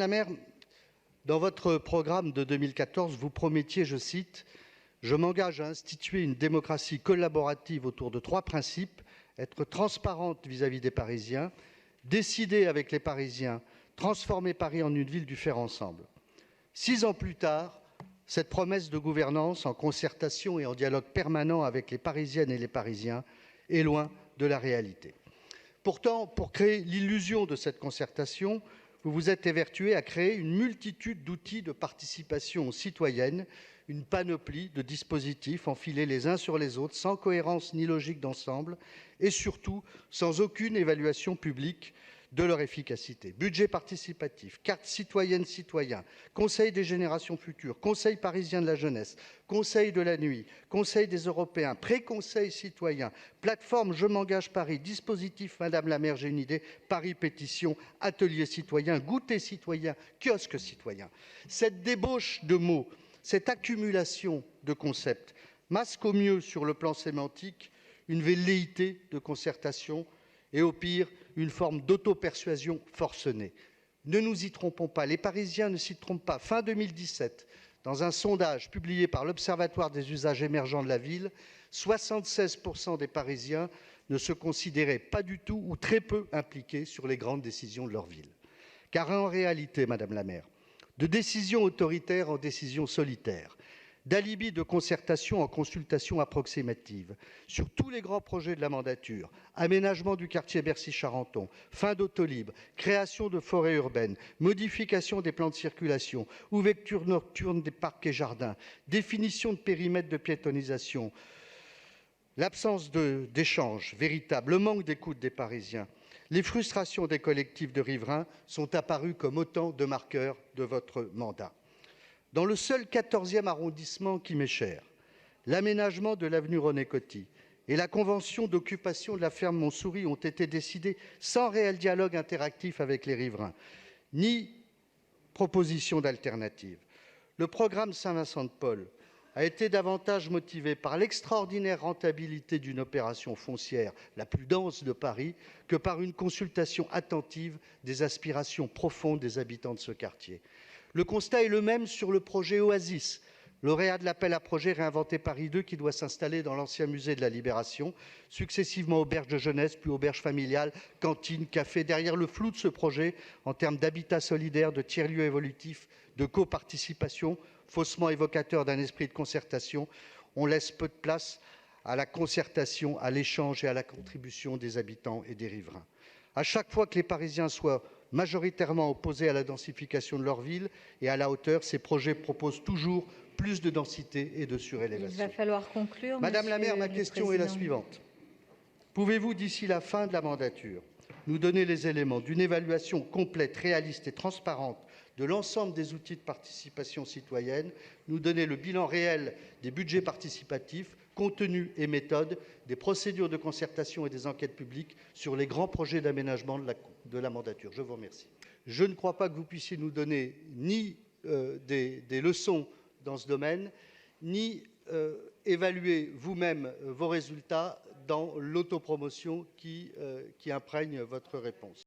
la maire, dans votre programme de 2014, vous promettiez, je cite, « Je m'engage à instituer une démocratie collaborative autour de 3 principes, être transparente vis-à-vis des Parisiens, décider avec les Parisiens, transformer Paris en une ville du faire ensemble ». 6 ans plus tard, cette promesse de gouvernance en concertation et en dialogue permanent avec les Parisiennes et les Parisiens est loin de la réalité. Pourtant, pour créer l'illusion de cette concertation, vous vous êtes évertué à créer une multitude d'outils de participation citoyenne, une panoplie de dispositifs enfilés les uns sur les autres, sans cohérence ni logique d'ensemble, et surtout sans aucune évaluation publique de leur efficacité. Budget participatif, carte citoyenne-citoyen, Conseil des générations futures, Conseil parisien de la jeunesse, Conseil de la nuit, Conseil des Européens, pré-conseil citoyen, plateforme Je m'engage Paris, dispositif Madame la maire, j'ai une idée, Paris pétition, atelier citoyen, goûter citoyen, kiosque citoyen. Cette débauche de mots, cette accumulation de concepts masque au mieux sur le plan sémantique une velléité de concertation et au pire une forme d'auto-persuasion forcenée. Ne nous y trompons pas, les Parisiens ne s'y trompent pas. Fin 2017, dans un sondage publié par l'Observatoire des usages émergents de la ville, 76% des Parisiens ne se considéraient pas du tout ou très peu impliqués sur les grandes décisions de leur ville. Car en réalité, Madame la maire, de décisions autoritaires en décisions solitaires, d'alibi de concertation en consultation approximative, sur tous les grands projets de la mandature, aménagement du quartier Bercy-Charenton, fin d'Autolib, création de forêts urbaines, modification des plans de circulation, ouverture nocturne des parcs et jardins, définition de périmètres de piétonnisation, l'absence d'échanges véritables, le manque d'écoute des Parisiens, les frustrations des collectifs de riverains sont apparus comme autant de marqueurs de votre mandat. Dans le seul 14e arrondissement qui m'est cher, l'aménagement de l'avenue René-Coty et la convention d'occupation de la ferme Montsouris ont été décidés sans réel dialogue interactif avec les riverains, ni proposition d'alternative. Le programme Saint-Vincent-de-Paul a été davantage motivé par l'extraordinaire rentabilité d'une opération foncière la plus dense de Paris que par une consultation attentive des aspirations profondes des habitants de ce quartier. Le constat est le même sur le projet Oasis, lauréat de l'appel à projet Réinventer Paris 2 qui doit s'installer dans l'ancien musée de la Libération, successivement auberge de jeunesse, puis auberge familiale, cantine, café. Derrière le flou de ce projet, en termes d'habitat solidaire, de tiers-lieux évolutifs, de coparticipation, faussement évocateur d'un esprit de concertation, on laisse peu de place à la concertation, à l'échange et à la contribution des habitants et des riverains. À chaque fois que les Parisiens soient majoritairement opposés à la densification de leur ville et à la hauteur, ces projets proposent toujours plus de densité et de surélévation. Il va falloir conclure. Madame la maire, ma question est la suivante. Pouvez-vous, d'ici la fin de la mandature, nous donner les éléments d'une évaluation complète, réaliste et transparente de l'ensemble des outils de participation citoyenne, nous donner le bilan réel des budgets participatifs, contenu et méthode, des procédures de concertation et des enquêtes publiques sur les grands projets d'aménagement de la mandature. Je vous remercie. Je ne crois pas que vous puissiez nous donner ni des leçons dans ce domaine, ni évaluer vous-même vos résultats dans l'autopromotion qui imprègne votre réponse.